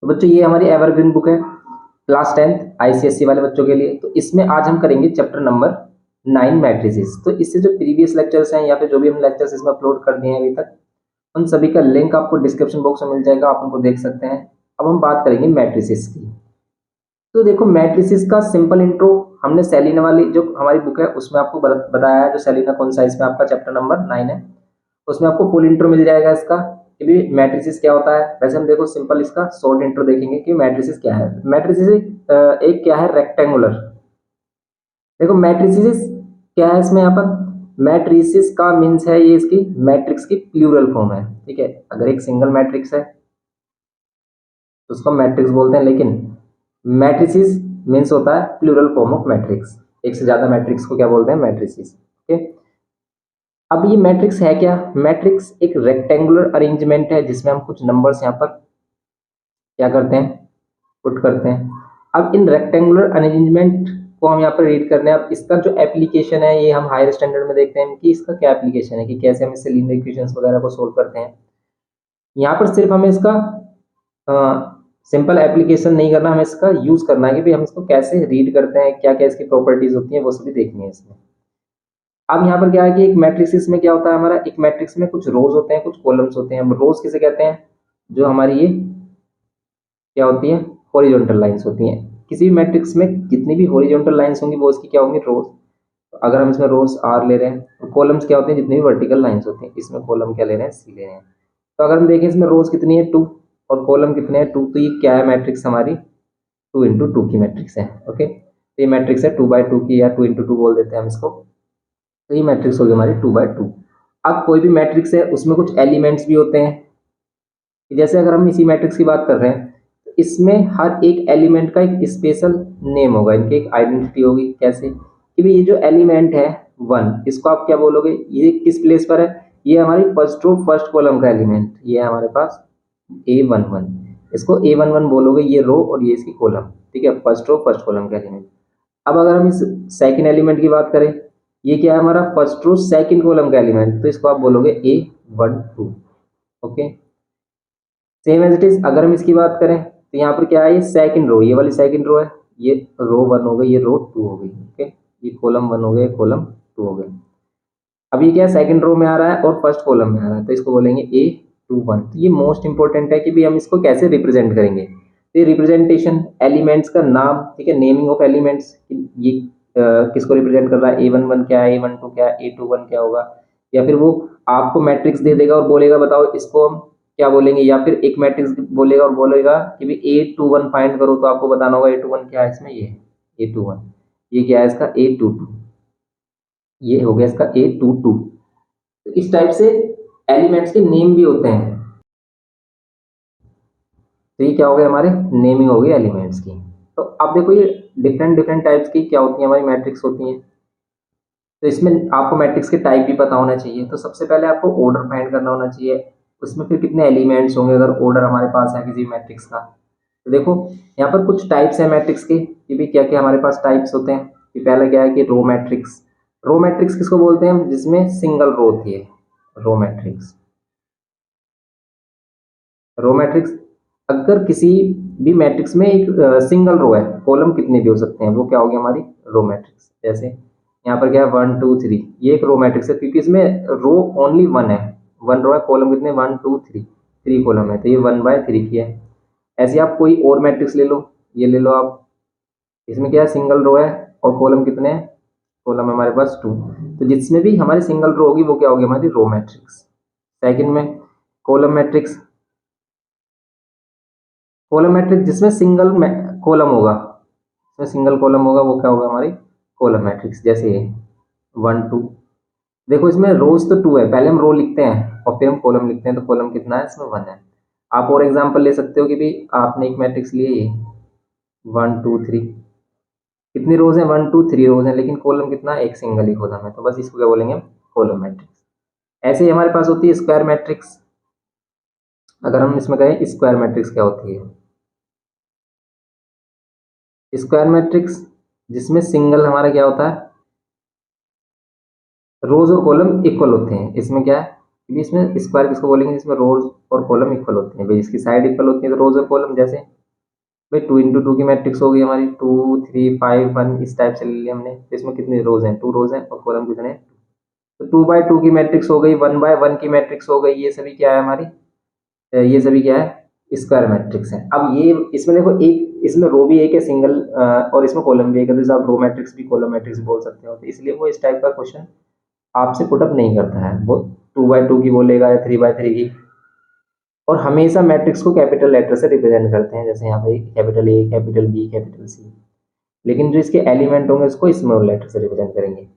तो बच्चों ये हमारी एवरग्रीन बुक है क्लास 10th आईसीएसई वाले बच्चों के लिए। तो इसमें आज हम करेंगे चैप्टर नंबर 9 मैट्रिसेस। तो इससे जो प्रीवियस लेक्चर्स हैं या फिर जो भी हम लेक्चर्स इसमें अपलोड कर दिए हैं अभी तक, उन सभी का लिंक आपको डिस्क्रिप्शन बॉक्स में मिल जाएगा, आप उनको देख सकते हैं। अब हम बात करेंगे मैट्रिसेस की। तो देखो मैट्रिसेस का सिंपल इंट्रो हमने सेलिना वाली जो हमारी बुक है उसमें आपको बताया है। जो सेलिना कौन सा, इसमें आपका चैप्टर नंबर 9 है, उसमें आपको फुल इंट्रो मिल जाएगा इसका कि भी मैट्रिसेस क्या होता है। वैसे हम देखो सिंपल इसका शॉर्ट इंट्रो देखेंगे कि मैट्रिसेस क्या है। मैट्रिसेस एक क्या है, रेक्टेंगुलर। देखो मैट्रिसेस क्या है इसमें, यहाँ पर मैट्रिसेस का मीन्स है ये इसकी मैट्रिक्स की प्लूरल फॉर्म है। ठीक है, अगर एक सिंगल मैट्रिक्स है तो उसको मैट्रिक्स बोलते हैं, लेकिन मैट्रिसेस मीन्स होता है प्लूरल फॉर्म ऑफ मैट्रिक्स। एक से ज्यादा मैट्रिक्स को क्या बोलते हैं, मैट्रिसेस। ओके, अब ये मैट्रिक्स है क्या। मैट्रिक्स एक रेक्टेंगुलर अरेंजमेंट है जिसमें हम कुछ नंबर्स यहाँ पर क्या करते हैं, पुट करते हैं। अब इन रेक्टेंगुलर अरेंजमेंट को हम यहाँ पर रीड करने हैं। अब इसका जो एप्लीकेशन है ये हम हायर स्टैंडर्ड में देखते हैं कि इसका क्या एप्लीकेशन है, कि कैसे हम इससे लीनियर इक्वेशंस वगैरह को सोल्व करते हैं। यहाँ पर सिर्फ हमें इसका सिंपल एप्लीकेशन नहीं करना, हमें इसका यूज करना है कि भाई हम इसको कैसे रीड करते हैं, क्या क्या इसकी प्रॉपर्टीज होती हैं, वो सभी देखनी है इसमें। अब यहाँ पर क्या है कि एक मैट्रिक्स में क्या होता है हमारा, एक मैट्रिक्स में कुछ रोज होते हैं, कुछ कॉलम्स होते हैं। अब रोज किसे कहते हैं, जो हमारी ये क्या होती है, हॉरिजॉन्टल लाइंस होती हैं। किसी भी मैट्रिक्स में जितनी भी हॉरिजॉन्टल लाइंस होंगी वो इसकी क्या होंगी, रोज। अगर हम इसमें रोज आर ले रहे हैं, तो कॉलम्स क्या होते हैं, जितनी भी वर्टिकल लाइंस होती हैं। इसमें कॉलम क्या ले रहे हैं, सी ले रहे हैं। तो अगर हम देखें इसमें रोज कितनी है, 2, और कॉलम कितने हैं, 2, तो ये क्या है, मैट्रिक्स हमारी 2 into 2 की मैट्रिक्स है। ओके, तो ये मैट्रिक्स है 2/2 की, या 2 into 2 बोल देते हैं हम इसको। तो ये मैट्रिक्स होगी हमारी 2/2। अब कोई भी मैट्रिक्स है उसमें कुछ एलिमेंट्स भी होते हैं। जैसे अगर हम इसी मैट्रिक्स की बात कर रहे हैं तो इसमें हर एक एलिमेंट का एक स्पेशल नेम होगा, इनकी एक आइडेंटिटी होगी। कैसे कि भाई ये जो एलिमेंट है 1, इसको आप क्या बोलोगे, ये किस प्लेस पर है, ये हमारी फर्स्ट रो फर्स्ट कॉलम का एलिमेंट, ये है हमारे पास A11। इसको A11 बोलोगे, ये रो और ये इसकी कॉलम। ठीक है, फर्स्ट रो फर्स्ट कॉलम का एलिमेंट। अब अगर हम इस सेकंड एलिमेंट की बात करें, ये क्या है हमारा, फर्स्ट रो सेकंड कॉलम का एलिमेंट, तो इसको आप बोलोगे A12। Okay, same as it is अगर हम इसकी बात करें तो यहाँ पर क्या है, ये सेकंड रो, ये वाली सेकंड रो है, ये रो 1 हो गई, ये रो 2 हो गई। ओके, ये कॉलम 1 हो गया, कॉलम 2 हो गया। अब ये क्या है, सेकंड रो में आ रहा है और फर्स्ट कॉलम में आ रहा है, तो इसको बोलेंगे A21। तो ये मोस्ट इंपॉर्टेंट है कि भी हम इसको कैसे रिप्रेजेंट करेंगे। तो ये रिप्रेजेंटेशन एलिमेंट्स का नाम, ठीक है, नेमिंग ऑफ एलिमेंट्स, ये किसको रिप्रेजेंट कर रहा है, A11 क्या है, A12 क्या है, A21 क्या होगा। या फिर वो आपको मैट्रिक्स दे देगा और बोलेगा बताओ इसको हम क्या बोलेंगे, या फिर एक मैट्रिक्स बोलेगा और बोलेगा कि भी A21 फाइंड करो, तो आपको बताना होगा A21 क्या है इसमें, ये A21, ये क्या है इसका A22, ये हो गया इसका A22। तो इस टाइप से एलिमेंट्स के नेम भी होते हैं। तो ये क्या हो गया, हमारे नेमिंग हो गई एलिमेंट्स की। तो अब देखो ये डिफरेंट डिफरेंट टाइप्स की क्या होती है, हमारी मैट्रिक्स होती हैं। तो इसमें आपको मैट्रिक्स के टाइप भी पता होना चाहिए। तो सबसे पहले आपको ऑर्डर फाइंड करना होना चाहिए, उसमें फिर कितने एलिमेंट्स होंगे अगर ऑर्डर हमारे पास है किसी मैट्रिक्स का। तो देखो यहाँ पर कुछ टाइप्स है मैट्रिक्स के, कि भी क्या क्या हमारे पास टाइप्स होते हैं। कि पहला क्या है कि रो मैट्रिक्स। रो मैट्रिक्स किसको बोलते हैं हम, जिसमें सिंगल रो होती है, रो मैट्रिक्स। रो मैट्रिक्स, अगर किसी भी मैट्रिक्स में एक सिंगल रो है, कॉलम कितने भी हो सकते हैं, वो क्या होगी हमारी रो मैट्रिक्स। जैसे यहाँ पर क्या है 1 2 3, ये एक रो मैट्रिक्स है क्योंकि इसमें रो ओनली 1 है, 1 रो है, कॉलम कितने 1 2 3, 3 कॉलम है, तो ये 1/3 की है। ऐसे आप कोई और मैट्रिक्स ले लो, ये ले लो आप, इसमें क्या है सिंगल रो है और कॉलम कितने हैं, कॉलम हमारे पास 2। तो जिसमें भी हमारी सिंगल रो होगी वो क्या होगी, हमारी रो मैट्रिक्स। सेकंड में कॉलम मैट्रिक्स। कॉलम मैट्रिक्स जिसमें सिंगल कॉलम होगा, इसमें सिंगल कॉलम होगा, वो क्या होगा हमारी कॉलम मैट्रिक्स। जैसे 1 2, देखो इसमें रोज तो 2 है, पहले हम रो लिखते हैं और फिर हम कॉलम लिखते हैं, तो कॉलम कितना है इसमें 1 है। आप और एग्जांपल ले सकते हो कि भी आपने एक मैट्रिक्स लिए ये 1 2 3, कितनी रोज है 1 2 3 रोज है, लेकिन कॉलम कितना है, एक सिंगल ही कॉलम है, तो बस इसको क्या बोलेंगे, कॉलम मैट्रिक्स। ऐसे ही हमारे पास होती है स्क्वायर मैट्रिक्स। अगर हम इसमें कहें स्क्वायर मैट्रिक्स क्या होती है, स्क्वायर मैट्रिक्स जिसमें सिंगल हमारा क्या होता है, रोज और कॉलम इक्वल होते हैं। इसमें क्या है क्योंकि इसमें स्क्वायर किसको बोलेंगे, जिसमें रोज और कॉलम इक्वल होते हैं भाई, इसकी साइड इक्वल होती है तो रोज और कॉलम, जैसे भाई 2 × 2 की मैट्रिक्स हो गई हमारी, 2 3 5 1, इस टाइप से ले लिया हमने, तो इसमें कितने रोज हैं, 2 रोज हैं और कॉलम कितने हैं, तो 2 × 2 की मैट्रिक्स हो गई, 1 × 1 की मैट्रिक्स हो गई, ये सभी क्या है हमारी, ये सभी क्या है, स्क्वायर मैट्रिक्स है। अब ये इसमें देखो, एक इसमें रो भी एक है सिंगल, और इसमें कॉलम भी एक है, तो जैसे आप रो मैट्रिक्स भी कॉलम मैट्रिक्स बोल सकते हो, तो इसलिए वो इस टाइप का क्वेश्चन आपसे पुटअप नहीं करता है, वो 2 × 2 की बोलेगा या 3 × 3 की। और हमेशा मैट्रिक्स को कैपिटल लेटर से रिप्रेजेंट करते हैं, जैसे यहाँ पे capital A, capital B, capital C. लेकिन जो इसके एलिमेंट होंगे उसको स्मॉल लेटर से रिप्रेजेंट करेंगे।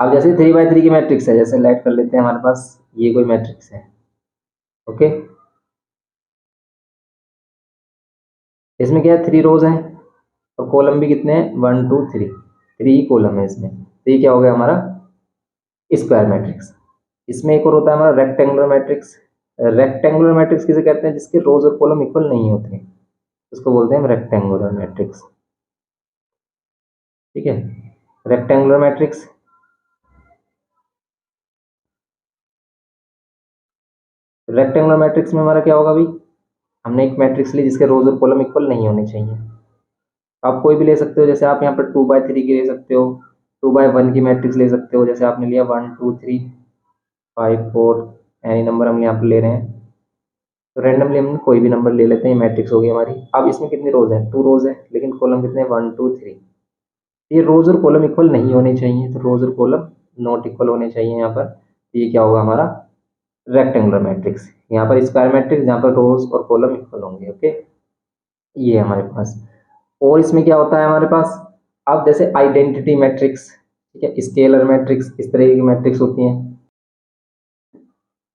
अब जैसे 3 × 3 की मैट्रिक्स है, जैसे लेट कर लेते हैं हमारे पास ये कोई मैट्रिक्स है, ओके, इसमें क्या है, 3 रोज हैं और कॉलम भी कितने हैं, 1 2 3 ही कॉलम है इसमें, तो ये क्या हो गया हमारा स्क्वायर मैट्रिक्स। इसमें एक और होता है हमारा रेक्टेंगुलर मैट्रिक्स। रेक्टेंगुलर मैट्रिक्स किसे कहते हैं, जिसके रोज और कॉलम इक्वल नहीं होते, उसको बोलते हैं रेक्टेंगुलर मैट्रिक्स, ठीक है। रेक्टेंगुलर मैट्रिक्स, रेक्टेंगुलर मैट्रिक्स में हमारा क्या होगा भाई, हमने एक मैट्रिक्स ली जिसके रोज और कॉलम इक्वल नहीं होने चाहिए। आप कोई भी ले सकते हो, जैसे आप यहाँ पर 2 × 3 की ले सकते हो, 2 × 1 की मैट्रिक्स ले सकते हो, जैसे आपने लिया 1 2 3 5 4, एनी नंबर हम यहाँ पर ले रहे हैं, तो रैंडमली हम कोई भी नंबर ले लेते हैं, मैट्रिक्स हो गई हमारी। अब इसमें कितनी रोज है, 2 रोज है, लेकिन कॉलम कितने हैं, 1 2 3। ये रोज और कॉलम इक्वल नहीं होने चाहिए, तो रोज और कॉलम नॉट इक्वल होने चाहिए यहाँ पर, तो ये क्या होगा हमारा रेक्टेंगुलर मैट्रिक्स। यहाँ पर स्क्वायर मैट्रिक्स जहाँ पर रोज और कॉलम इक्वल होंगे, ओके, ये है हमारे पास। और इसमें क्या होता है हमारे पास, अब जैसे आइडेंटिटी मैट्रिक्स, ठीक है, स्केलर मैट्रिक्स, इस तरह की मैट्रिक्स होती हैं।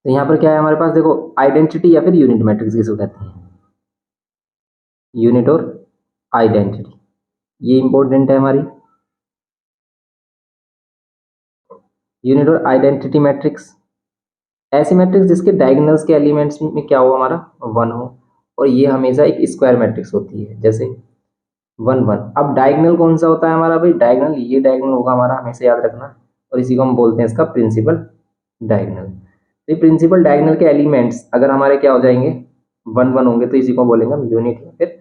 तो यहाँ पर क्या है हमारे पास, देखो आइडेंटिटी या फिर यूनिट मैट्रिक्स किसको कहते हैं, यूनिट और आइडेंटिटी, ये इंपॉर्टेंट है हमारी, यूनिट और आइडेंटिटी मैट्रिक्स। ऐसी मैट्रिक्स जिसके डायगोनल्स के एलिमेंट्स में क्या हो हमारा 1 हो, और ये हमेशा एक स्क्वायर मैट्रिक्स होती है, जैसे 1 1। अब डायगोनल कौन सा होता है हमारा भाई, डायगोनल ये डायगोनल होगा हमारा, हमेशा याद रखना, और इसी को हम बोलते हैं इसका प्रिंसिपल डायगोनल। तो ये प्रिंसिपल डायगोनल के एलिमेंट्स अगर हमारे क्या हो जाएंगे, 1 1 होंगे, तो इसी को बोलेंगे हम यूनिट या फिर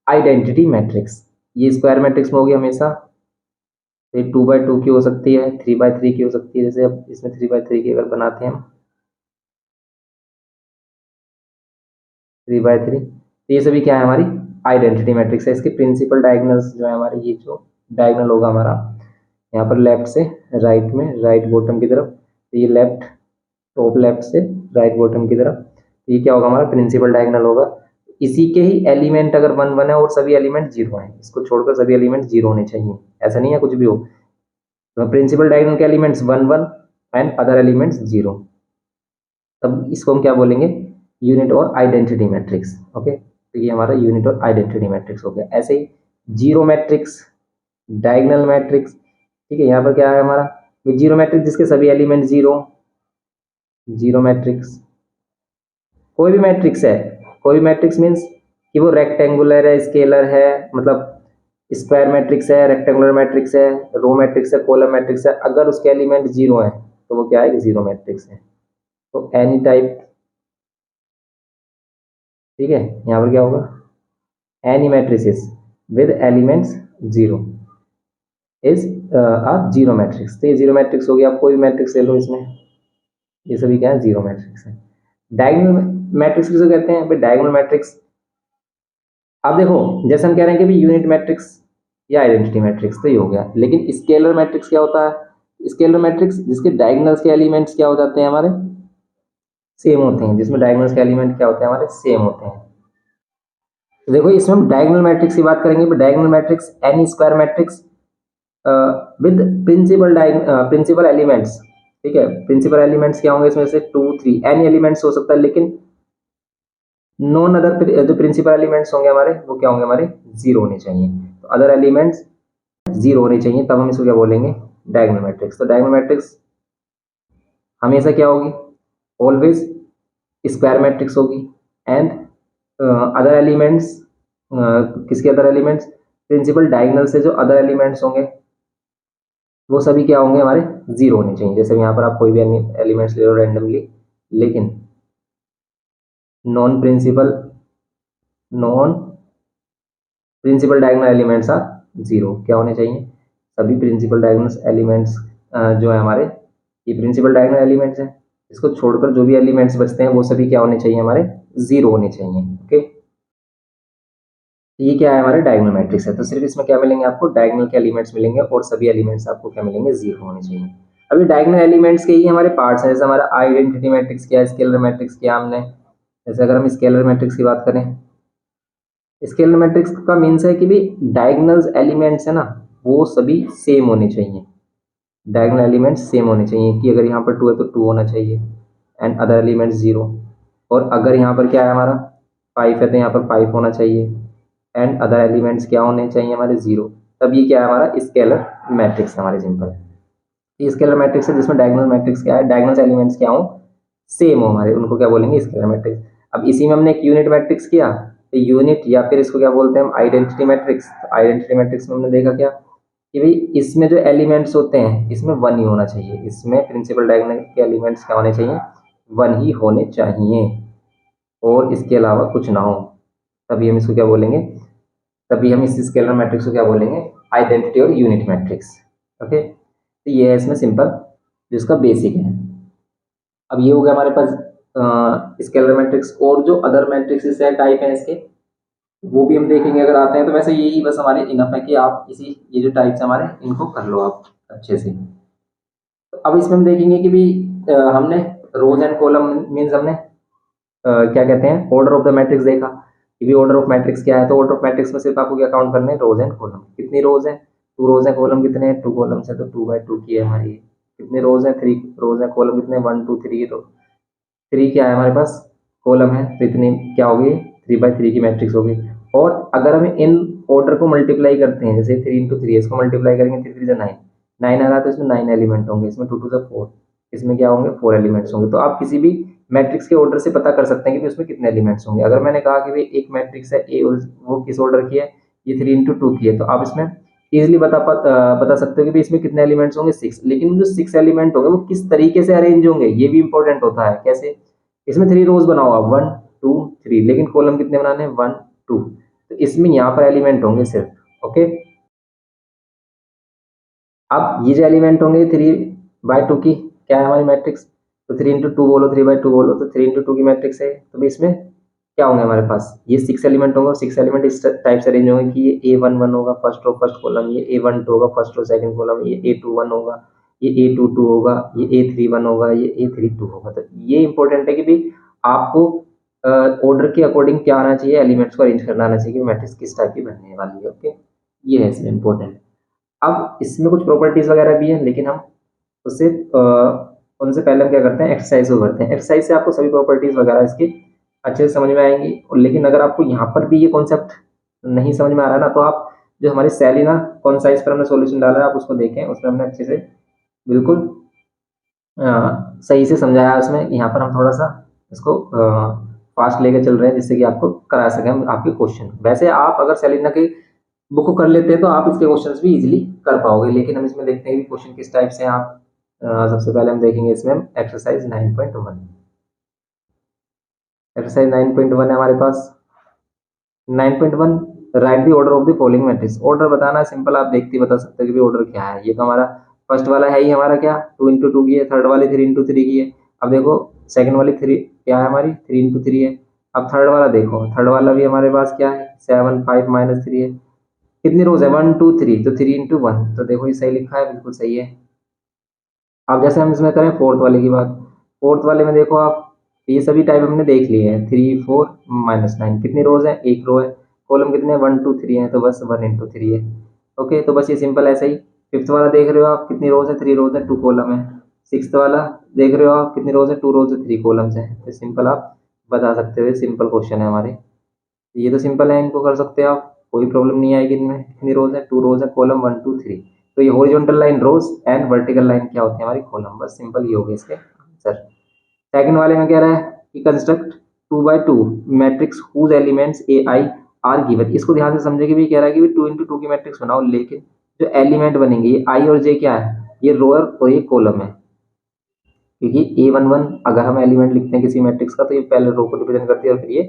आइडेंटिटी मैट्रिक्स। ये स्क्वायर मैट्रिक्स में होगी हमेशा, तो ये 2 × 2 की हो सकती है, 3 × 3 की हो सकती है, जैसे अब इसमें 3 × 3 की अगर बनाते हैं हम 3 × 3, तो ये सभी क्या है हमारी आइडेंटिटी मैट्रिक्स है। इसके प्रिंसिपल डायगोनल्स जो है हमारे, ये जो डायगोनल होगा हमारा यहाँ पर लेफ्ट से राइट में, राइट बॉटम की तरफ, तो ये लेफ्ट, टॉप लेफ्ट से राइट बॉटम की तरफ, तो ये क्या होगा हमारा प्रिंसिपल डायगोनल होगा। इसी के ही एलिमेंट अगर 1 1 है और सभी एलिमेंट 0 हैं, इसको छोड़कर सभी एलिमेंट 0 होने चाहिए, ऐसा नहीं है कुछ भी हो, तो प्रिंसिपल डायगोनल के एलिमेंट्स 1 1 एंड अदर एलिमेंट्स 0, तब इसको हम क्या बोलेंगे, यूनिट और आइडेंटिटी मैट्रिक्स, ओके। तो ये हमारा यूनिट और आइडेंटिटी मैट्रिक्स हो गया। ऐसे ही जीरो मैट्रिक्स, डायगोनल मैट्रिक्स, ठीक है, यहाँ पर क्या है हमारा जीरो मैट्रिक्स जिसके सभी एलिमेंट 0, जीरो मैट्रिक्स। कोई भी मैट्रिक्स है, कोई भी मैट्रिक्स मीन्स कि वो रेक्टेंगुलर है, स्केलर है, मतलब स्क्वायर मैट्रिक्स है, रेक्टेंगुलर मैट्रिक्स है, रो मैट्रिक्स है, कॉलम मैट्रिक्स है, अगर उसके एलिमेंट 0 है तो वो क्या है, जीरो मैट्रिक्स है। तो एनी टाइप, ठीक है, यहाँ पर क्या होगा, any matrices with elements 0 is a zero matrix. तो ये जीरो मैट्रिक्स हो गया, आप कोई भी मैट्रिक्स ले लो इसमें, ये सभी क्या है, जीरो मैट्रिक्स है। डायगोनल मैट्रिक्स किसे कहते हैं भाई, डायगोनल मैट्रिक्स। अब देखो, जैसे हम कह रहे हैं कि भाई यूनिट मैट्रिक्स या आइडेंटिटी मैट्रिक्स, तो ये हो गया, लेकिन स्केलर मैट्रिक्स क्या होता है, स्केलर मैट्रिक्स जिसके डायगोनल्स के एलिमेंट्स क्या हो जाते हैं हमारे, सेम होते हैं, जिसमें डायगोनल्स के एलिमेंट क्या होते हैं हमारे, सेम होते हैं। तो देखो इसमें हम डायगोनल मैट्रिक्स की बात करेंगे, तो diagonal matrix any square matrix with principal elements, ठीक है। प्रिंसिपल एलिमेंट्स क्या होंगे इसमें से 2 3, एनी एलिमेंट्स हो सकता है, लेकिन नॉन अदर जो प्रिंसिपल एलिमेंट्स होंगे हमारे, वो क्या होंगे हमारे, 0 होने चाहिए। तो अदर एलिमेंट्स 0 होने चाहिए, तब हम इसको क्या बोलेंगे, डायगोनल मैट्रिक्स। तो डायगोनल मैट्रिक्स हमेशा क्या होगी, ऑलवेज स्क्वायर मैट्रिक्स होगी, एंड अदर एलिमेंट्स, किसके अदर एलिमेंट्स, प्रिंसिपल डायगोनल से जो अदर एलिमेंट्स होंगे वो सभी क्या होंगे, हमारे जीरो होने चाहिए। जैसे यहाँ पर आप कोई भी एलिमेंट्स ले लो रैंडमली, लेकिन non principal diagonal elements are zero, क्या होने चाहिए, सभी प्रिंसिपल डायगोनल एलिमेंट्स जो है हमारे, ये प्रिंसिपल डायगोनल एलिमेंट्स हैं, इसको छोड़कर जो भी एलिमेंट्स बचते हैं वो सभी क्या होने चाहिए, हमारे जीरो होने चाहिए। ओके, ये क्या है, हमारे डायगोनल मैट्रिक्स है। तो सिर्फ इसमें क्या मिलेंगे आपको, डायगोनल के एलिमेंट्स मिलेंगे और सभी एलिमेंट्स आपको क्या मिलेंगे, जीरो होने चाहिए। अभी डायगोनल एलिमेंट्स के ही हमारे पार्ट्स हैं, जैसे हमारा आइडेंटिटी मैट्रिक्स किया, स्केलर मैट्रिक्स किया हमने। जैसे अगर हम स्केलर मैट्रिक्स की बात करें, स्केलर मैट्रिक्स का मीन्स है कि भी डायगोनल एलिमेंट्स है ना, वो सभी सेम होने चाहिए। डायगोनल एलिमेंट्स सेम होने चाहिए कि अगर यहाँ पर 2 है तो 2 होना चाहिए एंड अदर एलिमेंट्स 0। और अगर यहाँ पर क्या है हमारा 5 है तो यहाँ पर 5 होना चाहिए एंड अदर एलिमेंट्स क्या होने चाहिए, हमारे 0। तब ये क्या है, हमारा स्केलर मैट्रिक्स हमारे सिंपल। ये स्केलर मैट्रिक्स है जिसमें डायगोनल मैट्रिक्स क्या है, डायगोनल एलिमेंट्स क्या हो, सेम हो हमारे, उनको क्या बोलेंगे, स्केलर मैट्रिक्स। अब इसी में हमने एक यूनिट मैट्रिक्स किया, तो यूनिट या फिर इसको क्या बोलते हैं हम, आइडेंटिटी मैट्रिक्स। आइडेंटिटी मैट्रिक्स में हमने देखा क्या कि भाई इसमें जो एलिमेंट्स होते हैं इसमें 1 ही होना चाहिए, इसमें प्रिंसिपल डायगोनल के एलिमेंट्स क्या होने चाहिए, 1 ही होने चाहिए और इसके अलावा कुछ ना हो, तभी हम इसको क्या बोलेंगे, तभी हम इस स्केलर मैट्रिक्स को क्या बोलेंगे, आइडेंटिटी और यूनिट मैट्रिक्स। ओके, तो ये है इसमें सिंपल जिसका बेसिक है। अब ये हो गया हमारे पास स्केलर मैट्रिक्स, और जो अदर मैट्रिक्स है टाइप है इसके, वो भी हम देखेंगे अगर आते हैं तो। वैसे यही बस हमारे इनफ है कि आप इसी ये जो टाइप्स हमारे इनको कर लो आप अच्छे से। तो अब इसमें हम देखेंगे कि भी हमने रोज एंड कॉलम मीन्स हमने क्या कहते हैं, ऑर्डर ऑफ द मैट्रिक्स देखा कि भी ऑर्डर ऑफ मैट्रिक्स क्या है। तो ऑर्डर ऑफ मैट्रिक्स में सिर्फ आपको क्या काउंट करने हैं, रोज एंड कॉलम। कितनी रोज है, 2 रोज है, कॉलम कितने हैं, 2 कॉलम्स है, तो 2 by 2 की है हमारी। कितने रोज है, 3 रोज है, कॉलम कितने, 1 2 3 रो 3 क्या है हमारे पास, कॉलम है, तो इतनी क्या होगी, 3 by 3 की मैट्रिक्स होगी। और अगर हम इन ऑर्डर को मल्टीप्लाई करते हैं, जैसे 3 into 3 इसको मल्टीप्लाई करेंगे, 3 3 9, 9 आ रहा है तो इसमें 9 एलिमेंट होंगे, इसमें 2 2 4, इसमें क्या होंगे, 4 एलिमेंट्स होंगे। तो आप किसी भी मैट्रिक्स के ऑर्डर से पता कर सकते हैं कि उसमें कितने एलिमेंट्स होंगे। अगर मैंने कहा कि भाई एक मैट्रिक्स है ए और वो किस ऑर्डर की है, ये 3 into 2 की है, तो आप इसमें इजिली बता सकते हो कि भाई इसमें कितने एलिमेंट्स होंगे, 6। लेकिन जो 6 एलिमेंट होंगे वो किस तरीके से अरेंज होंगे ये भी इंपॉर्टेंट होता है। कैसे, इसमें 3 रोज बनाओ आप, 1 2 3, लेकिन कॉलम कितने बनाने हैं, 1 2। तो इसमें यहाँ पर एलिमेंट होंगे सिर्फ। ओके, अब ये जो एलिमेंट होंगे 3 by 2 की क्या है हमारी मैट्रिक्स, तो 3 into 2 बोलो, 3 by 2 बोलो, तो 3 into 2 की मैट्रिक्स है। तो भी इसमें क्या होंगे हमारे पास, ये 6 एलिमेंट होंगे और 6 एलिमेंट इस टाइप से अरेंज होंगे कि ये A11 होगा फर्स्ट रो फर्स्ट कॉलम, ये A12 होगा फर्स्ट रो सेकंड कॉलम, ये A21 होगा, ये A22 होगा, ये A31 होगा, ये A32 होगा। तो ये इंपॉर्टेंट है कि भाई आपको ऑर्डर के अकॉर्डिंग क्या आना चाहिए, एलिमेंट्स को अरेंज करना आना चाहिए कि मैट्रिक्स किस टाइप की बनने वाली है। ओके, ये है इसमें इंपॉर्टेंट। अब इसमें कुछ प्रॉपर्टीज वगैरह भी हैं, लेकिन हम उससे उनसे पहले हम क्या करते हैं, एक्सरसाइज को करते हैं। एक्सरसाइज से आपको सभी प्रॉपर्टीज वगैरह इसकी अच्छे से समझ में आएंगी। और लेकिन अगर आपको यहाँ पर भी ये कॉन्सेप्ट नहीं समझ में आ रहा है ना, तो आप जो हमारी सेलिना कॉन्साइज पर हमने सॉल्यूशन डाला है आप उसको देखें, उसमें हमने अच्छे से बिल्कुल सही से समझाया है। उसमें यहाँ पर हम थोड़ा सा इसको फास्ट लेके चल रहे हैं जिससे कि आपको करा सकें हम आपके क्वेश्चन। वैसे आप अगर सेलिना की बुक को कर लेते हैं तो आप इसके क्वेश्चंस भी इजीली कर पाओगे, लेकिन हम इसमें देखते हैं कि क्वेश्चन किस टाइप से हैं आप। सबसे पहले हम देखेंगे इसमें हम एक्सरसाइज 9.1। एक्सरसाइज 9.1 है हमारे पास। 9.1, right the order of the following matrix. Order बताना है सिंपल, आप देखते ही बता सकते हो कि ऑर्डर क्या है। ये तो हमारा फर्स्ट वाला है ही हमारा क्या, 2 into 2 की है, थर्ड वाली 3 into 3 की है। अब देखो सेकंड वाली 3 क्या है हमारी, 3 into 3 है। अब थर्ड वाला देखो, थर्ड वाला भी हमारे पास क्या है, 7 5 -3 है। कितनी रोज है, 1 2 3, तो 3 into 1, तो देखो ये सही लिखा है, बिल्कुल सही है। अब जैसे हम इसमें करें फोर्थ वाले की बात, फोर्थ वाले में देखो आप, ये सभी टाइप हमने देख लिए हैं, 3 4 -9, कितनी रोज है, एक रो है, कॉलम कितने 1 2 3 है, तो बस 1 into 3 है। ओके, तो बस ये सिंपल ऐसा ही। फिफ्थ वाला देख रहे हो आप, कितनी रोज है, 3 रोज है, 2 कॉलम है। सिक्स्थ वाला देख रहे हो आप, कितनी रोज है, 2 रोज है, 3 कॉलम्स है। तो सिंपल आप बता सकते हो, सिंपल क्वेश्चन है हमारे। ये तो सिंपल है, इनको कर सकते हो आप, कोई प्रॉब्लम नहीं आएगी इनमें। कितनी रोज है, 2 रोज है, कॉलम 1 2 3। तो ये horizontal line rows and vertical line क्या होती है हमारी, कॉलम। बस सिंपल ये हो गया इसके आंसर। सेकंड वाले में कह रहा है कि construct 2 by 2 matrix whose elements a i are given. इसको ध्यान से समझे कि भी कह रहा है कि 2 into 2 की मैट्रिक्स बनाओ, लेकिन जो एलिमेंट बनेंगे ये आई और जे क्या है, ये रो और ये कॉलम है, क्योंकि A11 अगर हम एलिमेंट लिखते हैं किसी मैट्रिक्स का तो ये पहले रो को रिप्रेजेंट करती है और फिर ये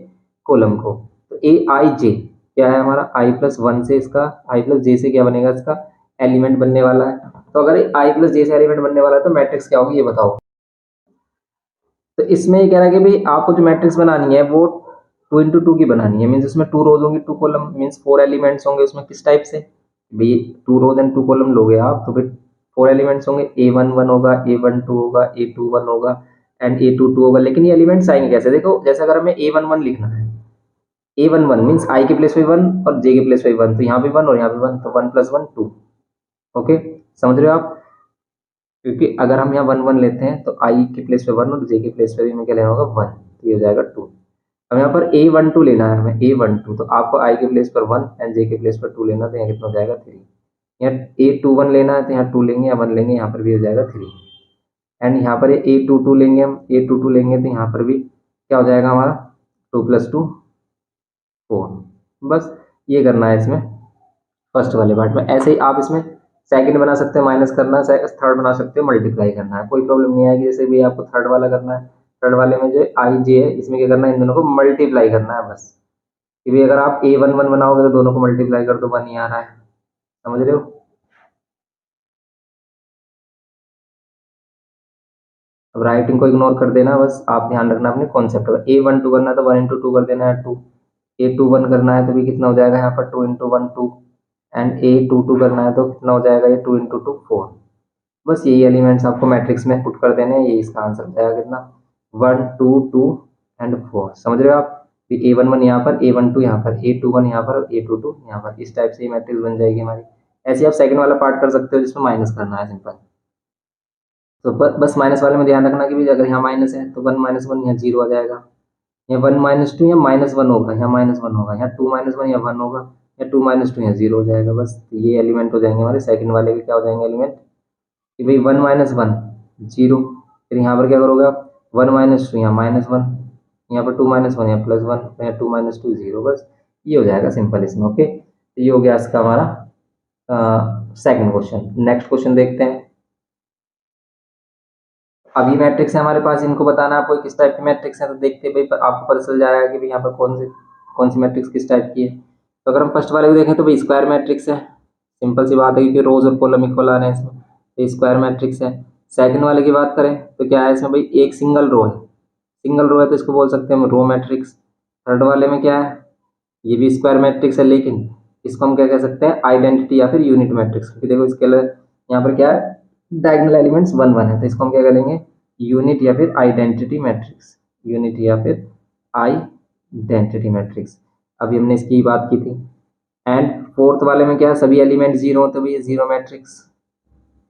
कॉलम को। तो ए आई जे क्या है हमारा, i+1 से इसका i+j से क्या बनेगा, इसका एलिमेंट बनने वाला है। तो अगर i+j से एलिमेंट बनने वाला है तो मैट्रिक्स क्या होगी ये बताओ। तो इसमें ये कह रहा है कि भाई आपको जो मैट्रिक्स बनानी है वो 2 × 2 की बनानी है, मीन्स इसमें 2 रोज होंगी 2 कॉलम, मीन्स 4 एलिमेंट्स होंगे उसमें। किस टाइप से भाई, 2 रोज एंड 2 कॉलम लोगे आप तो फिर 4 एलिमेंट्स होंगे, A11 होगा, A12 होगा, A21 होगा एंड A22 होगा। लेकिन ये एलिमेंट्स आएंगे कैसे, देखो जैसे अगर हमें A11 लिखना है, A11 मीन्स आई के प्लेस पे 1 और जे के प्लेस पे 1, तो यहाँ पे 1 और यहाँ पे 1, तो 1+1 2। ओके, समझ रहे हो आप, क्योंकि अगर हम यहाँ 1 1 लेते हैं तो आई के प्लेस पे 1 और जे के प्लेस पे भी हमें क्या लेना होगा 1, तो ये हो जाएगा 2। अब यहाँ पर A12 लेना है हमें, A12 तो आपको आई के प्लेस पर 1 एंड जे के प्लेस पर 2 लेना, तो यहाँ कितना हो जाएगा 3। यहाँ A21 लेना है तो यहाँ 2 लेंगे या 1 लेंगे, यहाँ पर भी हो जाएगा 3। एंड यहाँ पर A22 लेंगे हम, A22 लेंगे तो यहाँ पर भी क्या हो जाएगा हमारा 2+2 4। बस ये करना है इसमें फर्स्ट वाले पार्ट में। ऐसे ही आप इसमें सेकंड बना सकते हैं, माइनस करना है, थर्ड बना सकते हो मल्टीप्लाई करना है, कोई प्रॉब्लम नहीं आएगी। जैसे भी आपको थर्ड वाला करना है, थर्ड वाले में जो आई जे है इसमें क्या करना है, इन दोनों को मल्टीप्लाई करना है बस। कि भाई अगर आप A11 बनाओगे तो दोनों को मल्टीप्लाई कर दो, 1 ही आ रहा है, समझ रहे हो। अब राइटिंग को इग्नोर कर देना, बस आप ध्यान रखना अपने कॉन्सेप्ट का। A12 करना है तो 1 × 2 कर देना है 2, A21 करना है तो भी कितना हो जाएगा यहाँ पर 2 × 1 2, एंड A22 करना है तो कितना हो जाएगा ये 2 × 2 4। बस यही एलिमेंट्स आपको मैट्रिक्स में पुट कर देने हैं, ये इसका आंसर हो जाएगा कितना 1 2 2 एंड 4। समझ रहे हो आप, A11 यहाँ पर, A12 यहाँ पर, A21 यहाँ पर और A22 यहाँ पर, इस टाइप से ये मैट्रिक्स बन जाएगी हमारी। ऐसे आप सेकंड वाला पार्ट कर सकते हो जिसमें माइनस करना है सिंपल। तो बस माइनस वाले में ध्यान रखना कि भी अगर यहाँ माइनस है तो 1 - 1 यहाँ 0 आ जाएगा, यहाँ 1 - 2 यहाँ -1 होगा, यहाँ -1 होगा, यहाँ 2 - 1 यहाँ 1 होगा, यहाँ 2 - 2 यहाँ 0 हो जाएगा। बस ये एलिमेंट हो जाएंगे हमारे सेकंड वाले के, क्या हो जाएंगे एलिमेंट कि भाई 1 - 1 0। फिर यहाँ पर क्या करोगे आप 1 - 2 यहाँ -1, यहाँ पर 2 - 1 यहाँ +1, यहाँ 2 - 2 0। बस ये हो जाएगा सिंपल इसमें। ओके, तो ये हो गया इसका हमारा सेकंड क्वेश्चन। नेक्स्ट क्वेश्चन देखते हैं। अभी मैट्रिक्स है हमारे पास, इनको बताना है आपको किस टाइप की मैट्रिक्स है, तो देखते हैं भाई आपको पता चल जाएगा कि भाई यहाँ पर कौन सी मैट्रिक्स किस टाइप की है। तो अगर हम फर्स्ट वाले को देखें तो भाई स्क्वायर मैट्रिक्स है, सिंपल सी बात है क्योंकि रोज और कॉलम इक्वल आ रहे हैं इसमें, तो स्क्वायर मैट्रिक्स है। सेकंड वाले की बात करें तो क्या है इसमें भाई, एक सिंगल रो है, सिंगल रो है तो इसको बोल सकते हैं हम रो मैट्रिक्स। थर्ड वाले में क्या है, ये भी स्क्वायर मैट्रिक्स है, लेकिन इसको हम क्या कह सकते हैं आइडेंटिटी या फिर यूनिट मैट्रिक्स, क्योंकि देखो स्केलर यहाँ पर क्या है डायगोनल एलिमेंट्स 1 1 है, तो इसको हम क्या करेंगे यूनिट या फिर आइडेंटिटी मैट्रिक्स, यूनिट या फिर आइडेंटिटी मैट्रिक्स। अभी हमने इसकी बात की थी। एंड फोर्थ वाले में क्या है, सभी एलिमेंट जीरो हो तो भी ये जीरो मैट्रिक्स।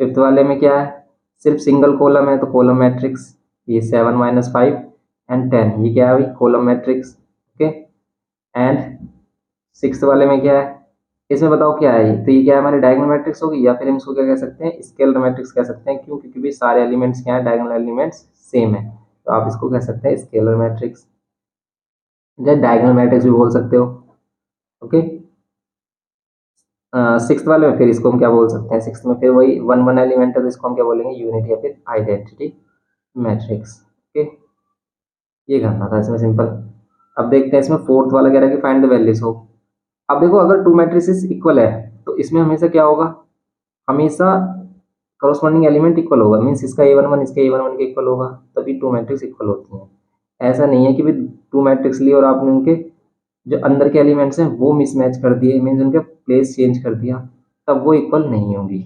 फिफ्थ वाले में क्या है, सिर्फ सिंगल कॉलम है तो कॉलम मैट्रिक्स, ये 7 - 5 एंड 10, ये क्या है भाई column matrix. Okay, and six वाले में क्या है, इसमें बताओ क्या है ये, तो ये क्या है हमारे डायगोनल मैट्रिक्स होगी, या फिर हम इसको क्या कह सकते हैं स्केलर मैट्रिक्स कह सकते हैं। क्यों, क्योंकि भी सारे एलिमेंट्स क्या है डायगोनल एलिमेंट्स सेम है, तो आप इसको कह सकते हैं स्केलर मैट्रिक्स या डायगोनल मैट्रिक्स भी बोल सकते हो। ओके, सिक्स वाले में फिर इसको हम क्या बोल सकते हैं, सिक्स में फिर वही 1 1 एलिमेंट है तो इसको हम क्या बोलेंगे यूनिट या फिर आइडेंटिटी मैट्रिक्स। ओके, ये करना था इसमें सिंपल। अब देखते हैं इसमें फोर्थ वाला कह रहा है कि फाइंड द वैल्यूज हो। अब देखो अगर टू मैट्रिसेस इक्वल है तो इसमें हमेशा क्या होगा, हमेशा करस्पॉन्डिंग एलिमेंट इक्वल होगा, मीन्स इसका A11 इसका A11 के इक्वल होगा, तभी टू मैट्रिक्स इक्वल होती हैं। ऐसा नहीं है कि भाई टू मैट्रिक्स लिए और आपने उनके जो अंदर के एलिमेंट्स हैं वो मिसमैच कर दिए, मीन्स उनके प्लेस चेंज कर दिया, तब वो इक्वल नहीं होगी।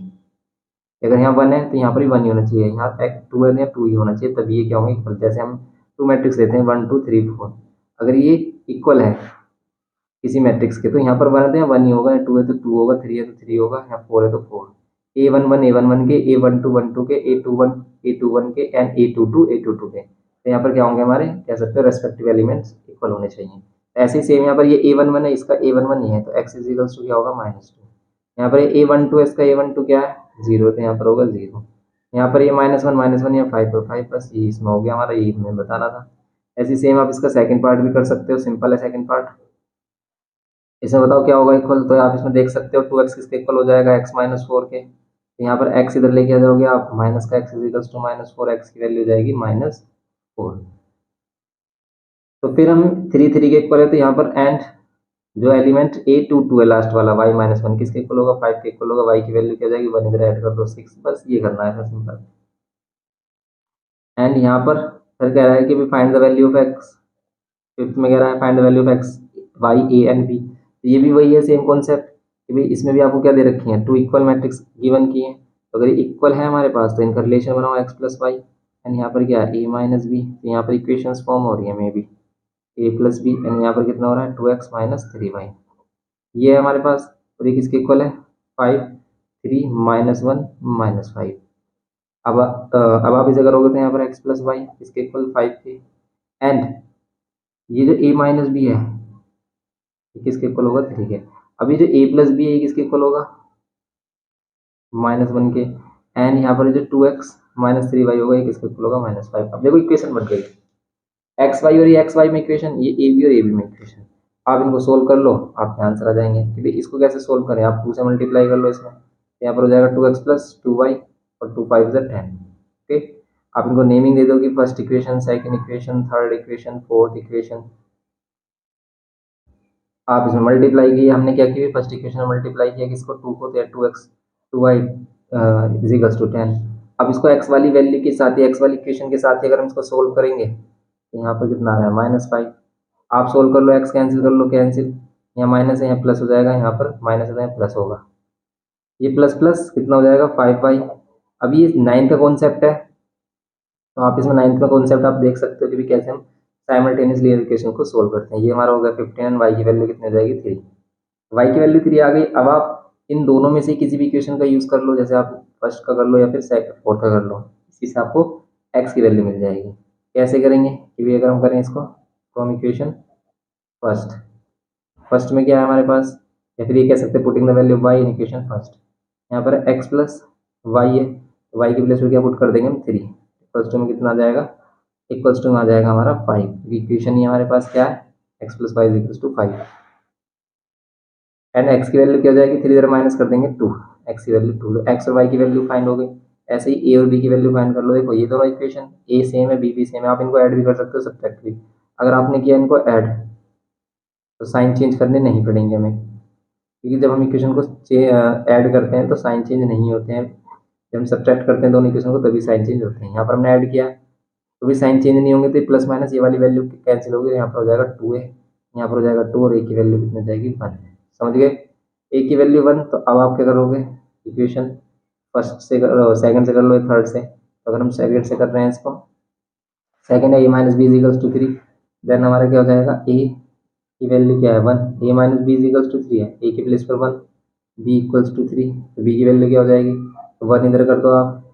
अगर यहाँ 1 है तो यहाँ पर भी 1 ही होना चाहिए, यहाँ 2 है तो यहाँ 2 ही होना चाहिए, तभी ये क्या होंगे इक्वल। जैसे हम टू मैट्रिक्स लेते हैं 1 2 3 4, अगर ये इक्वल है किसी मैट्रिक्स के तो यहाँ पर 1 है तो यहाँ 1 ही होगा, 2 है तो 2 होगा, 3 है तो 3 होगा, यहाँ 4 है तो 4। A11 के, A12 के, A21 के एंड A22 के, तो यहाँ पर क्या होंगे हमारे कह सकते हो रेस्पेक्टिव एलिमेंट्स इक्वल होने चाहिए। ऐसे ही सेम यहाँ पर ये A11 है, इसका A11 ही है तो x इज इक्वल्स टू क्या होगा -2। यहाँ पर A12 है, इसका A12 क्या है 0, तो यहाँ पर होगा 0। यहाँ पर ये -1 या 5 और 5 बस ये इसमें हो गया हमारा, ये हमें बताना था। ऐसे सेम आप इसका सेकंड पार्ट भी कर सकते हो, सिंपल है सेकंड पार्ट। इसमें बताओ क्या होगा इक्वल, तो आप इसमें देख सकते हो 2x किसके इक्वल हो जाएगा, x-4 के। तो यहाँ पर x इधर लेके आ जाओगे आप, माइनस का x इजिकल्स टू -4, x की वैल्यू हो जाएगी -4। तो फिर हम 3 के इक्वल है, तो यहाँ पर एंड जो एलिमेंट a2 है लास्ट वाला y-1 किसके इक्वल होगा, 5 के इक्वल होगा। y की वैल्यू क्या हो जाएगी, 1 इधर ऐड कर दो 6, बस ये करना है सिंपल। एंड यहाँ पर फिर कह रहा है कि find the value of x, fifth में कह रहा है find the value of x, y, a and b। तो ये भी वही है सेम कॉन्सेप्ट कि भाई इसमें भी आपको क्या दे रखी है, 2 इक्वल मैट्रिक्स गिवन की है। तो अगर इक्वल है हमारे पास तो इनका रिलेशन बनाओ x प्लस वाई, एंड यहाँ पर क्या है a माइनस बी। तो यहाँ पर इक्वेशंस फॉर्म हो रही है may be a plus b, and यहाँ पर कितना हो रहा है 2x माइनस 3y। ये है हमारे पास, और ये किसके इक्वल है 5, 3 -1 -5। अब आप इसे करोगे तो यहाँ पर x प्लस वाई इसके इक्वल 5 के, एंड ये जो a माइनस बी है ये किसके इक्वल होगा 3 के। अभी जो a प्लस बी है ये किसके इक्वल होगा -1 के, एंड यहाँ पर जो 2x माइनस 3y होगा ये किसके इक्वल होगा -5। अब देखो इक्वेशन बन गई एक्स वाई, और ये एक्स वाई में इक्वेशन, ये ए बी और ए बी में इक्वेशन। आप इनको सोल्व कर लो, आपके आंसर आ जाएंगे कि भाई इसको कैसे सोल्व करें। आप 2 से मल्टीप्लाई कर लो इसमें, यहाँ पर हो जाएगा 2x प्लस 2y और 2 5 10। ओके, आप इनको नेमिंग दे दो कि first equation, second equation, third equation, fourth equation. आप इसमें मल्टीप्लाई किए, हमने क्या किया फर्स्ट इक्वेशन में मल्टीप्लाई किया किसको 2 को, तो 2x 2y is equals to 10। अब इसको x वाली वैल्यू के साथ ही, x वाली इक्वेशन के साथ ही अगर हम इसको सोल्व करेंगे तो यहाँ पर कितना आ रहा है -5। आप सोल्व कर लो, x कैंसिल कर लो, कैंसिल, यहाँ माइनस है यहाँ प्लस हो जाएगा, यहाँ पर माइनस है यहाँ प्लस होगा, ये प्लस प्लस कितना हो जाएगा 5y। अब ये 9th का कॉन्सेप्ट है, तो आप इसमें 9th का कॉन्सेप्ट आप देख सकते हो कि भी कैसे हम साइमल्टेनियसली इक्वेशन को सोल्व करते हैं। ये हमारा हो गया 15 एंड y की वैल्यू कितनी हो जाएगी 3। y की वैल्यू 3 आ गई। अब आप इन दोनों में से किसी भी इक्वेशन का यूज़ कर लो, जैसे आप फर्स्ट का कर लो या फिर फोर्थ का कर लो, इसी से आपको x की वैल्यू मिल जाएगी। कैसे करेंगे कि भी अगर हम करें इसको फ्रॉम इक्वेशन फर्स्ट में क्या है हमारे पास, या फिर ये कह सकते हैं putting the value of y in equation first. यहाँ पर x प्लस वाई है, तो y की प्लेस में क्या पुट कर देंगे हम 3, इक्वल्स टू में कितना आ जाएगा, इक्वल्स टू में आ जाएगा हमारा 5। इक्वेशन ये हमारे पास क्या है x plus y is equals to 5, and x की वैल्यू क्या हो जाएगी 3 इधर माइनस कर देंगे 2, x की वैल्यू 2, x और y की वैल्यू फाइंड हो गई। ऐसे ही a और b की वैल्यू फाइंड कर लो। देखो ये दोनों इक्वेशन a सेम है b भी सेम है, आप इनको ऐड भी कर सकते हो सब्ट्रैक्ट भी। अगर आपने किया इनको ऐड तो साइन चेंज करने नहीं पड़ेंगे हमें, क्योंकि जब हम इक्वेशन को ऐड करते हैं तो साइन चेंज नहीं होते हैं, जब हम सब्ट्रैक्ट करते हैं दोनों इक्वेशन को तभी साइन चेंज होते हैं। यहाँ पर हमने ऐड किया तो भी साइन चेंज नहीं होंगे, तो प्लस माइनस ये वाली वैल्यू कैंसिल होगी, यहाँ पर हो जाएगा 2a, यहाँ पर हो जाएगा 2 और a की वैल्यू कितनी जाएगी 1। समझ गए, a की वैल्यू 1। तो अब आप क्या करोगे, इक्वेशन फर्स्ट से सेकंड से कर लो, थर्ड से। तो अगर हम सेकंड से कर रहे हैं इसको, सेकंड है a minus b is equals to 3, then हमारा क्या हो जाएगा a की वैल्यू क्या है 1, a minus b is equals to 3 है, a की प्लेस पर 1, b इक्वल्स टू 3, तो b की वैल्यू क्या हो जाएगी, तो 1 इधर कर दो आप,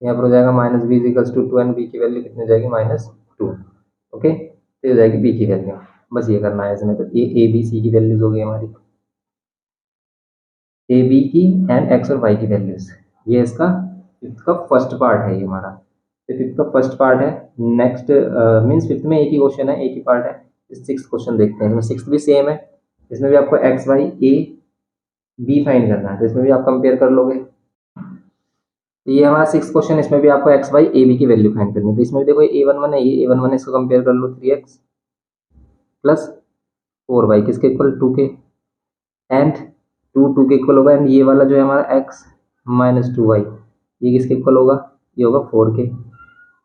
यहाँ पर हो जाएगा minus b is equals to 2, and b की वैल्यू कितनी हो जाएगी -2। ओके, तो हो जाएगी बी की वैल्यू। बस ये करना है इसमें, तो ए बी सी की वैल्यूज हो गई हमारी, ए बी की एंड एक्स और वाई की वैल्यूज। ये इसका फिफ्थ का फर्स्ट पार्ट है ये हमारा, तो फिफ्थ का फर्स्ट पार्ट है। नेक्स्ट मीन्स फिफ्थ में एक ही क्वेश्चन है, एक ही पार्ट है। सिक्स क्वेश्चन देखते हैं, इसमें सिक्स भी सेम है, इसमें भी आपको x y a b find करना है, तो इसमें भी आप कंपेयर कर लोगे। तो ये हमारा सिक्स क्वेश्चन, इसमें भी आपको एक्स वाई ए बी की वैल्यू फाइंड करनी है। तो इसमें भी देखो a11 है, ये a11 है, इसको कंपेयर कर लो 3x प्लस 4y किसके इक्वल 2 के, एंड 2 के इक्वल होगा, एंड ये वाला जो है हमारा x माइनस 2y ये किसके इक्वल होगा, ये होगा 4 के।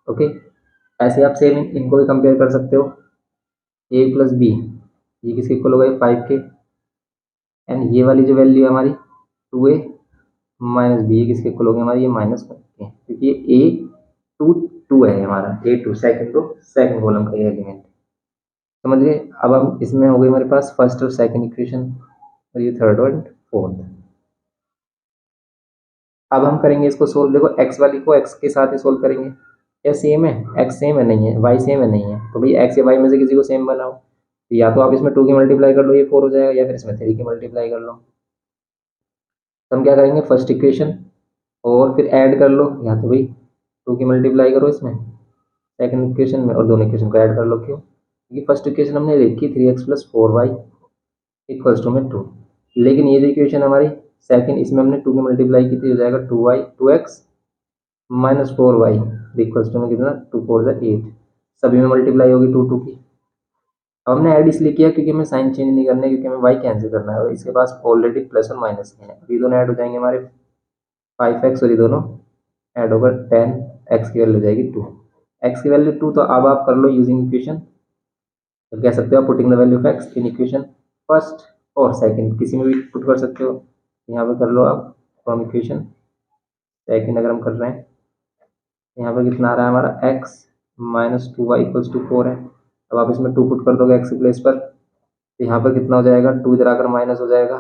ओके, ऐसे आप सेम इनको भी कंपेयर कर सकते हो, a प्लस बी ये किसके इक्वल होगा, ये 5 के, एंड ये वाली जो वैल्यू है हमारी 2a माइनस बी किसके इक्वल होगी हमारी, ये -1 के, क्योंकि ये a2 है हमारा, a2 सेकंड कॉलम का ये एलिमेंट। समझ गए। अब हम इसमें हो गई हमारे पास फर्स्ट और सेकंड इक्वेशन, और ये थर्ड और फोर्थ। अब हम करेंगे इसको सोल्व। देखो एक्स वाली को एक्स के साथ ही सोल्व करेंगे, क्या सेम है, एक्स सेम है नहीं है, वाई सेम है नहीं है, तो भाई एक्स या वाई में से किसी को सेम बनाओ। तो या तो आप इसमें 2 की मल्टीप्लाई कर लो, ये 4 हो जाएगा, या फिर इसमें 3 की मल्टीप्लाई कर लो। तो हम क्या करेंगे, फर्स्ट इक्वेशन और फिर ऐड कर लो, या तो भाई 2 की मल्टीप्लाई करो इसमें सेकंड इक्वेशन में, और दोनों इक्वेशन को ऐड कर लो। क्यों, क्योंकि फर्स्ट इक्वेशन हमने लिखी 3x plus 4y, equals to में 2। लेकिन ये जो इक्वेशन हमारी सेकंड, इसमें हमने 2 की मल्टीप्लाई की थी, हो जाएगा 2y 2x minus 4y equals to में कितना 2 4 ज़ा 8। सभी में मल्टीप्लाई होगी 2 2 की। अब हमने ऐड इसलिए किया क्योंकि हमें साइन चेंज नहीं करना है, क्योंकि हमें y कैंसिल करना है और इसके पास ऑलरेडी प्लस और माइनस है। अब ये दोनों ऐड हो जाएंगे हमारे 5x और ये दोनों ऐड होकर 10x की वैल्यू हो जाएगी 2। x की वैल्यू 2, तो अब आप कर लो यूजिंग इक्वेशन, तो कह सकते हो putting the value of x in equation first और सेकंड, किसी में भी पुट कर सकते हो। यहाँ पे कर लो आप फ्रॉम इक्वेशन सेकंड अगर हम कर रहे हैं, यहाँ पर कितना आ रहा है हमारा x minus 2y equals to 4 है। अब आप इसमें 2 पुट कर दोगे x के प्लेस पर, तो यहाँ पर कितना हो जाएगा 2 इधर आकर माइनस हो जाएगा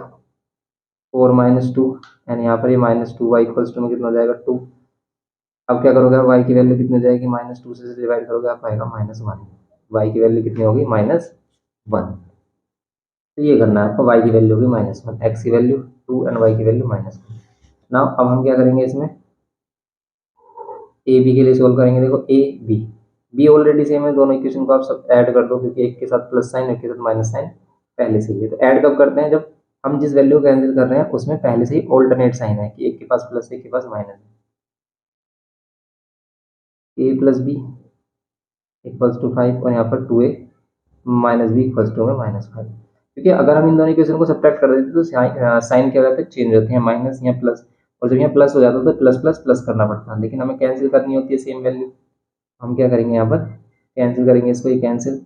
4 माइनस 2, एंड यहाँ पर ये माइनस 2y इक्वल्स टू में कितना हो जाएगा 2। अब क्या करोगे, y की वैल्यू कितनी हो जाएगी, माइनस 2 से डिवाइड करोगे आप आएगा -1। y की वैल्यू कितनी होगी -1। तो ये करना है आपको, y की वैल्यू होगी -1, x की वैल्यू 2 एंड y की वैल्यू -1। नाउ अब हम क्या करेंगे, इसमें ए बी के लिए सोल्व करेंगे। देखो ए बी ऑलरेडी सेम है, दोनों इक्वेशन को आप सब ऐड कर दो, क्योंकि एक के साथ प्लस साइन एक के साथ माइनस साइन पहले से ही है। तो ऐड कब करते हैं, जब हम जिस वैल्यू को कैंसिल कर रहे हैं उसमें पहले से ही ऑल्टरनेट साइन है, कि एक के पास प्लस एक के पास माइनस है। ए प्लस बी इक्वल्स टू 5 और यहाँ पर 2a minus B equals to में -5। क्योंकि अगर हम इन दोनों इक्वेशन को सब्ट्रैक्ट कर देते तो साइन क्या हो जाता है, चेंज होते हैं, माइनस या प्लस, और जब यहाँ प्लस हो जाता है तो प्लस प्लस प्लस करना पड़ता है। लेकिन हमें कैंसिल करनी होती है सेम वैल्यू, हम क्या करेंगे यहाँ पर कैंसिल करेंगे इसको, ये कैंसिल।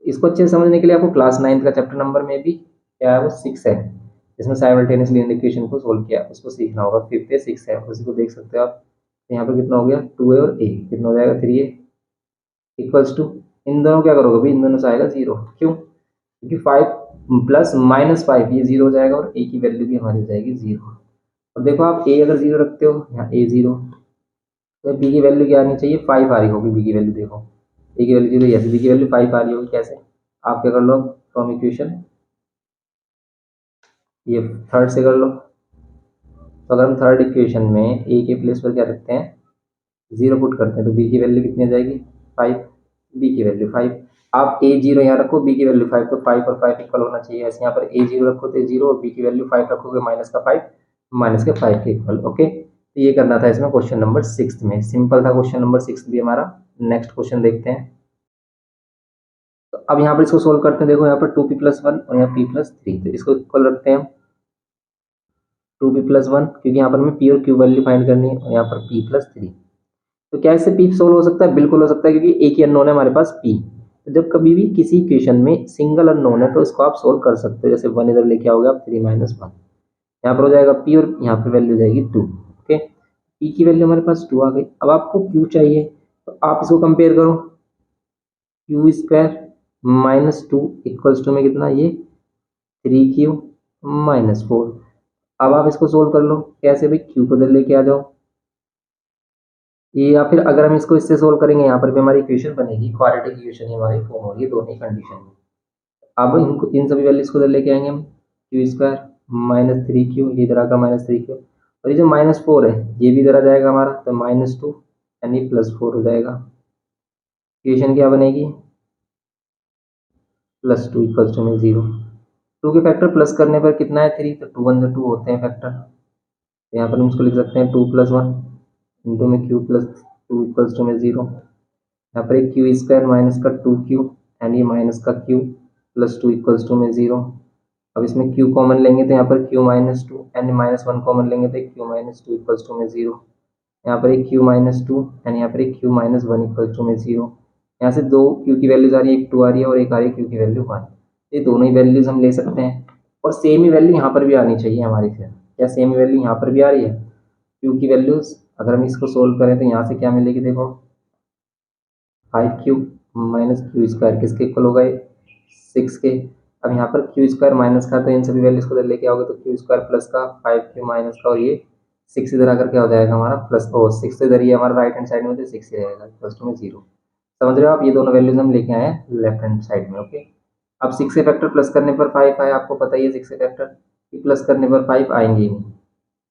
इसको अच्छे से समझने के लिए आपको क्लास 9 का चैप्टर नंबर में भी क्या है वो 6 है, इसमें साइमल्टेनियसली इक्वेशन को सोल्व किया, उसको सीखना होगा। 5th है 6 है, उसी को देख सकते हो आप। यहाँ पर कितना हो गया 2a और a कितना हो जाएगा 3a इक्वल्स टू, इन दोनों क्या करोगे भाई, इन दोनों से आएगा 0। क्यों, क्योंकि 5 प्लस -5 ये 0 हो जाएगा और a की वैल्यू भी हमारी हो जाएगी 0। और देखो आप a अगर 0 रखते हो, यहाँ a 0, तो b की वैल्यू क्या आनी चाहिए 5 आ रही होगी। b की वैल्यू देखो, a की वैल्यू 0, यस b की वैल्यू 5 आ रही होगी। कैसे, आप क्या कर लो फ्रॉम इक्वेशन, ये थर्ड से कर लो। तो अगर हम थर्ड इक्वेशन में a के प्लेस पर क्या रखते हैं 0 पुट करते हैं, तो b की वैल्यू कितनी आ जाएगी 5, b की वैल्यू 5। आप a 0 यहाँ रखो, b की वैल्यू 5, तो 5 और 5 इक्वल होना चाहिए। ऐसे यहाँ पर a 0 रखो तो 0 और b की वैल्यू 5 रखोगे माइनस का 5 माइनस के 5 के इक्वल। ओके, तो ये करना था इसमें क्वेश्चन नंबर 6 में, सिंपल था क्वेश्चन नंबर 6 भी हमारा। नेक्स्ट क्वेश्चन देखते हैं। तो अब यहाँ पर इसको सोल्व करते हैं। देखो यहाँ पर 2p+1 और यहाँ p+3, तो इसको इक्वल रखते हैं हम 2p+1, क्योंकि यहाँ पर हमें p और q वैल्यू फाइंड करनी है, और यहाँ पर p+3। तो क्या इससे p सोल्व हो सकता है, बिल्कुल हो सकता है, क्योंकि एक ही अननोन है हमारे पास p। तो जब कभी भी किसी इक्वेशन में सिंगल अननोन है तो इसको आप सोल्व कर सकते हो। जैसे 1 इधर लेके आओगे आप 3 - 1, यहाँ पर हो जाएगा p और यहाँ पर वैल्यू जाएगी 2। ओके, p की वैल्यू हमारे पास 2 आ गई। अब आपको q चाहिए, तो आप इसको कंपेयर करो, q² - 2 इक्वल्स टू में कितना, ये 3q - 4। अब आप इसको सोल्व कर लो, कैसे भाई, q को इधर लेके आ जाओ, ये, या फिर अगर हम इसको इससे सोल्व करेंगे, यहाँ पर भी हमारी इक्वेशन बनेगी, क्वाड्रेटिक इक्वेशन ही हमारी फॉर्म होगी दोनों ही कंडीशन में। अब इनको इन सभी वैल्यूज को इधर लेके आएंगे हम, q² - 3q, ये इधर आकर -3q, और ये जो -4 है ये भी इधर आ जाएगा हमारा, तो -2 यानी +4 हो जाएगा। इक्वेशन क्या बनेगी, +2 इक्वल्स टू में 0। 2 के फैक्टर प्लस करने पर कितना है 3, तो 2 1 2 होते हैं फैक्टर। तो यहाँ पर हम इसको लिख सकते हैं 2+1 इंटू में q+2 इक्वल्स टू में 0। यहाँ पर एक q² माइनस का 2q एंड ये माइनस का q प्लस 2 इक्वल्स टू में 0। अब इसमें q कॉमन लेंगे तो यहाँ पर q-2 एंड -1 कॉमन लेंगे तो q-2 इक्वल्स टू में 0। यहाँ पर एक q-2 एंड यहाँ पर एक q-1 इक्वल्स टू में 0। यहाँ से दो q की वैल्यूज आ रही है, एक 2 आ रही है और एक आ रही है q की वैल्यू 1। ये दोनों ही वैल्यूज हम ले सकते हैं, और सेम ही वैल्यू यहाँ पर भी आनी चाहिए हमारी। फिर क्या सेम ही वैल्यू यहाँ पर भी आ रही है, q की वैल्यूज अगर हम इसको सोल्व करें तो यहाँ से क्या मिलेगी, देखो 5q - q² किसके इक्वल होगा, 6 के। अब यहाँ पर q² माइनस का, तो इन सभी वैल्यूज को इधर लेके आओगे तो q² प्लस का 5q माइनस का, और ये 6 इधर आकर क्या हो जाएगा हमारा प्लस, और 6 तो इधर ही हमारा राइट हैंड साइड में, तो 6 ही रहेगा प्लस टू में 0। समझ रहे हो आप, ये दोनों वैल्यूज हम लेके आए हैं लेफ्ट हैंड साइड में। ओके, अब 6 से फैक्टर प्लस करने पर 5 आए, आपको पता ही है 6 से फैक्टर प्लस करने पर 5 आएंगे ही नहीं,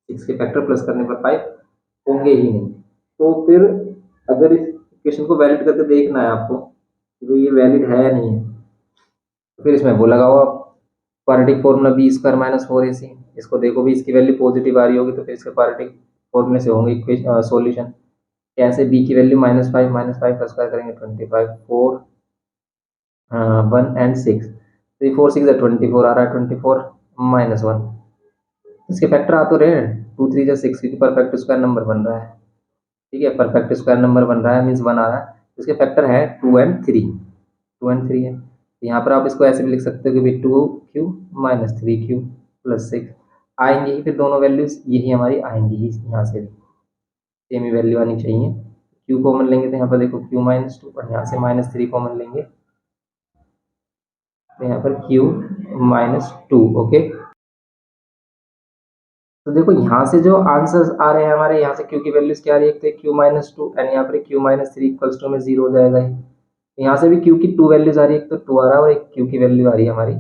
6 के फैक्टर प्लस करने पर 5 होंगे ही नहीं। तो फिर अगर इस इक्वेशन को वैलिड करके देखना है आपको कि ये वैलिड है या नहीं है, तो फिर इसमें वो लगाओ आप quadratic formula b square minus 4ac, इसको देखो भी इसकी वैल्यू पॉजिटिव आ रही होगी तो फिर इसके क्वाड्रेटिक फॉर्मूले से होंगे सॉल्यूशन। कैसे बी की वैल्यू -5 का स्क्वायर करेंगे 25, 4 1 एंड 6, तो ये 4 6 24 आ रहा है, 24 -1, इसके फैक्टर आ तो रहे हैं, 2 3 जा 6 क्योंकि परफेक्ट स्क्वायर नंबर बन रहा है। ठीक है, परफेक्ट स्क्वायर नंबर बन रहा है मीन्स 1 आ रहा है, इसके फैक्टर है 2 एंड 3, 2 एंड 3 है। यहाँ पर आप इसको ऐसे भी लिख सकते हो कि भाई 2q - 3q + 6 आएंगे ही, फिर दोनों वैल्यूज यही हमारी आएंगी ही, यहाँ से भी सेम ही वैल्यू आनी चाहिए। q कॉमन लेंगे तो यहाँ पर देखो q -2 और यहाँ से -3 कॉमन लेंगे तो यहाँ पर q -2। ओके, तो देखो यहाँ से जो आंसर्स आ रहे हैं हमारे, यहाँ से q की वैल्यूज क्या आ रही है, एक तो q -2 एंड यहाँ पर q -3 इक्वल्स टू में 0 हो जाएगा ही। यहाँ से भी q की 2 वैल्यूज आ रही है, एक तो 2 आ रहा है और एक q की वैल्यू आ रही है हमारी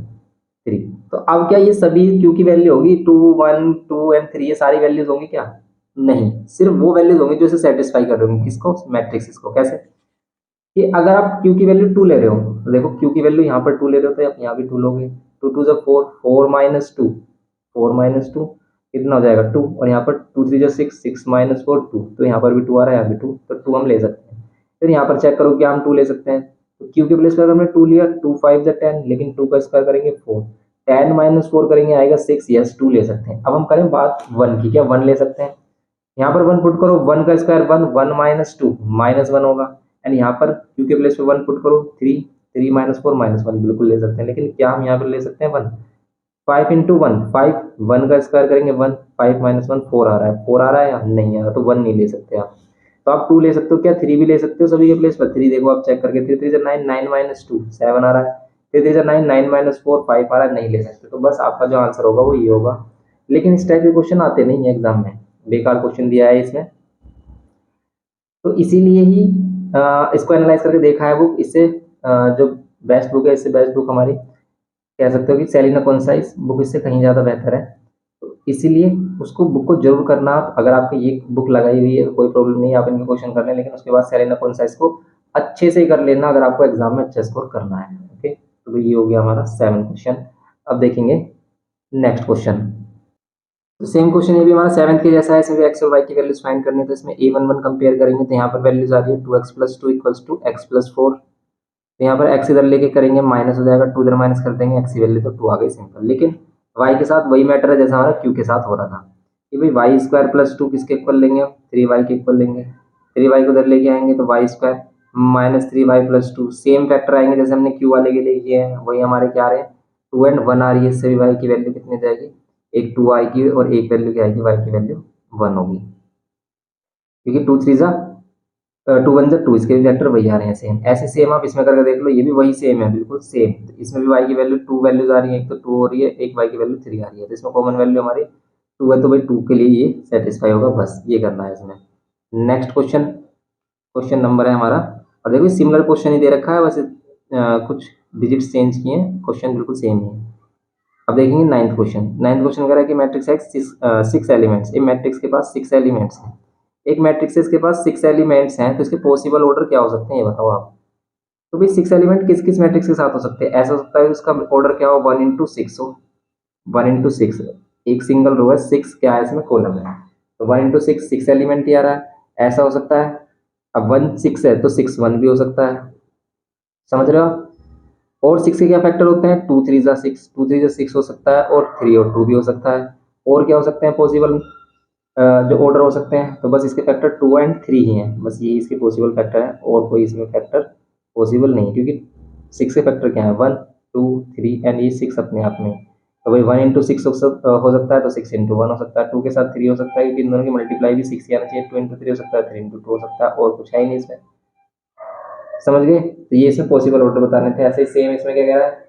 3। तो अब क्या ये सभी q की वैल्यू होगी 2 1 2 एंड 3, ये सारी वैल्यूज होंगी क्या? नहीं, सिर्फ वो वैल्यूज होंगी जो इसे सेटिस्फाई कर रही होंगी, किसको? मैट्रिक्स को। कैसे कि अगर आप q की वैल्यू 2 ले रहे हो तो देखो q की वैल्यू यहाँ पर 2 ले रहे हो तो आप यहाँ भी 2 लोगे, 2 2 जा 4, 4 -2, 4 -2 कितना हो जाएगा 2, और यहाँ पर 2 3 जा 6, 6 -4 2, तो यहाँ पर भी 2 आ रहा है, यहाँ भी 2, तो 2 हम ले सकते हैं। फिर यहाँ पर चेक करो क्या हम 2 ले सकते हैं, तो q के प्लेस पर हमने 2 लिया, 2 5 जा 10, लेकिन 2 का स्क्वायर करेंगे 4, 10 -4 करेंगे आएगा 6, यस 2 ले सकते हैं। अब हम करें बात 1 की, क्या 1 ले सकते हैं? यहाँ पर 1 पुट करो, 1 का स्क्वायर 1, 1 -2 -1 होगा, एंड यहाँ पर q के प्लेस पे 1 पुट करो, 3, 3 -4 -1 बिल्कुल ले सकते हैं, लेकिन क्या हम यहाँ पर ले सकते हैं 1? 5 इंटू 1 5, 1 का स्क्वायर करेंगे 1, 5 -1 4 आ रहा है, 4 आ रहा है या नहीं आ रहा, तो 1 नहीं ले सकते आप। तो आप 2 ले सकते हो, क्या 3 भी ले सकते हो सभी के प्लेस पर। 3 देखो आप चेक करके, 3 3 9 9 -2 7 आ रहा है, 3 3 9 9 -4 5 आ रहा है, नहीं ले सकते। तो बस आपका जो आंसर होगा वो ये होगा। लेकिन इस टाइप के क्वेश्चन आते नहीं है एग्जाम में, बेकार क्वेश्चन दिया है इसमें, तो इसीलिए ही इसको एनालाइज करके देखा है बुक। इससे जो बेस्ट बुक है, इससे बेस्ट बुक हमारी कह सकते हो कि सेलिना कॉन्साइज बुक इससे कहीं ज़्यादा बेहतर है। तो इसीलिए उसको बुक को जरूर करना आप। अगर आपकी ये बुक लगाई हुई है तो कोई प्रॉब्लम नहीं है, आप इनके क्वेश्चन कर लें, लेकिन उसके बाद सेलिना कॉन्साइज को अच्छे से कर लेना अगर आपको एग्जाम में अच्छा स्कोर करना है। ओके, तो ये हो गया हमारा 7 क्वेश्चन। अब देखेंगे नेक्स्ट क्वेश्चन। तो सेम क्वेश्चन ये भी हमारा 7th के जैसा है, इसमें भी एक्स और वाई की वैल्यूज फाइंड करनी है। तो इसमें a11 कंपेयर करेंगे तो यहाँ पर वैल्यूज आ रही है 2x + 2 = x + 4। तो यहाँ पर x इधर लेके करेंगे माइनस हो जाएगा, 2 इधर माइनस कर देंगे, x की वैल्यू तो 2 आ गई सिंपल। लेकिन y के साथ वही मैटर है जैसा हमारा q के साथ हो रहा था कि भाई y² + 2 किसके इक्वल लेंगे हम? 3y के इक्वल लेंगे। 3y को इधर लेके आएंगे तो y² - 3y + 2 सेम फैक्टर आएंगे जैसे हमने q वाले के लिए किए हैं, वही हमारे क्या आ रहे हैं 2 एंड 1 आ रही है। इससे भी y की वैल्यू कितनी जाएगी, एक 2 आएगी और एक वैल्यू क्या आएगी, y की वैल्यू 1 होगी, क्योंकि 2 3 जा 2 1 जा 2, इसके भी वेक्टर वही आ रहे हैं सेम। ऐसे सेम आप इसमें करके देख लो, ये भी वही सेम है बिल्कुल सेम। तो इसमें भी y की वैल्यू 2 वैल्यूज आ रही है, एक तो 2 हो रही है, एक y की वैल्यू 3 आ रही है, तो इसमें कॉमन वैल्यू हमारी 2 है, तो भाई 2 के लिए ये सेटिस्फाई होगा, बस ये करना है इसमें। नेक्स्ट क्वेश्चन, क्वेश्चन नंबर है हमारा, और देखो सिमिलर क्वेश्चन ही दे रखा है, बस कुछ डिजिट्स चेंज किए हैं, क्वेश्चन बिल्कुल सेम ही है। अब देखेंगे 9th क्वेश्चन। 9th क्वेश्चन कह रहा है कि मैट्रिक्स है 6 एलिमेंट्स, एक मैट्रिक्स के पास 6 एलिमेंट्स हैं, एक मैट्रिक्स इसके पास 6 एलिमेंट्स हैं, तो इसके पॉसिबल ऑर्डर क्या हो सकते हैं ये बताओ आप। तो भाई 6 एलिमेंट किस किस मैट्रिक्स के साथ हो सकते हैं? ऐसा हो सकता है उसका ऑर्डर क्या हो, 1 × 6 हो, 1 × 6, एक सिंगल रो है, 6 क्या है इसमें कॉलम है, तो 1 × 6 6 एलिमेंट ही आ रहा है, ऐसा हो सकता है। अब 1 6 है तो 6 1 भी हो सकता है, समझ रहे हो आप? और 6 के क्या फैक्टर होते हैं, 2 3 जा 6, 2 3 जा 6 हो सकता है, और 3 और 2 भी हो सकता है। और क्या हो सकते हैं पॉसिबल जो ऑर्डर हो सकते हैं, तो बस इसके फैक्टर 2 एंड 3 ही हैं, बस यही इसके पॉसिबल फैक्टर हैं, और कोई इसमें फैक्टर पॉसिबल नहीं, क्योंकि 6 के फैक्टर क्या है 1 2 3 एंड ये 6 अपने आप में। तो भाई 1 × 6 हो सकता है, तो 6 × 1 हो सकता है, 2 के साथ 3 हो सकता है, क्योंकि इन दोनों की मल्टीप्लाई भी 6 ही आना चाहिए, 2 × 3 हो सकता है, 3 × 2 हो सकता है, और कुछ है ही नहीं इसमें, समझ गए? तो ये इसमें पॉसिबल ऑर्डर बताने थे। ऐसे ही सेम इसमें क्या कह रहा है,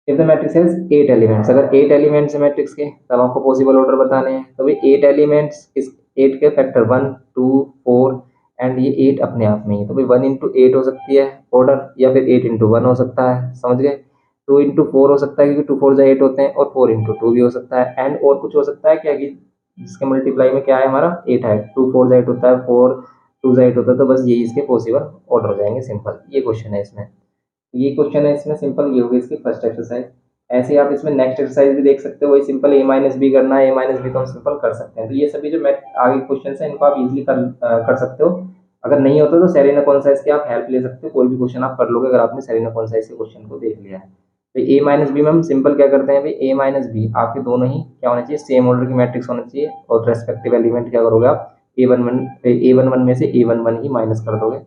if the matrix has 8 elements, अगर 8 एलिमेंट्स है मैट्रिक्स के तब आपको पॉसिबल ऑर्डर बताने हैं। तो भाई 8 एलिमेंट्स, इस 8 के फैक्टर 1 2 4 एंड ये 8 अपने आप में ही, तो भाई 1 × 8 हो सकती है ऑर्डर, या फिर 8 × 1 हो सकता है, समझ गए? 2 × 4 हो सकता है, क्योंकि 2 4 8 होते हैं, और 4 × 2 भी हो सकता है, एंड और कुछ हो सकता है क्या, कि जिसके मल्टीप्लाई में क्या है हमारा 8 है, 2 4 8 होता है, 4 2 8 होता है, तो बस यही इसके पॉसिबल ऑर्डर हो जाएंगे, सिंपल ये क्वेश्चन है इसमें। ये क्वेश्चन है इसमें सिंपल, ये होगी इसकी फर्स्ट एक्सरसाइज। ऐसे ही आप इसमें नेक्स्ट एक्सरसाइज भी देख सकते हो, वही सिंपल ए माइनस बी करना है, ए माइनस बी तो हम सिंपल कर सकते हैं। तो ये सभी जो मैथ आगे क्वेश्चन है इनको आप इजीली कर सकते हो। अगर नहीं होता तो सेरेना कॉन्साइज की आप हेल्प ले सकते हो, कोई भी क्वेश्चन आप कर लोगे अगर आपने सेरेना कॉन्साइज के क्वेश्चन को देख लिया है। तो ए माइनस बी में हम सिंपल क्या करते हैं भाई, ए माइनस बी आपके दोनों ही क्या होना चाहिए, सेम ऑर्डर की मैट्रिक्स होना चाहिए, और रेस्पेक्टिव एलिमेंट क्या करोगे आप, ए वन वन में से ए वन वन ही माइनस कर दोगे।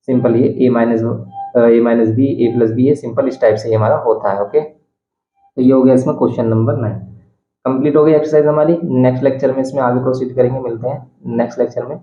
सिंपल ये ए माइनस बी ए प्लस बी, ये सिंपल इस टाइप से ये हमारा होता है। ओके, तो ये हो गया इसमें क्वेश्चन नंबर 9। कंप्लीट हो गई एक्सरसाइज हमारी। नेक्स्ट लेक्चर में इसमें आगे प्रोसीड करेंगे, मिलते हैं नेक्स्ट लेक्चर में।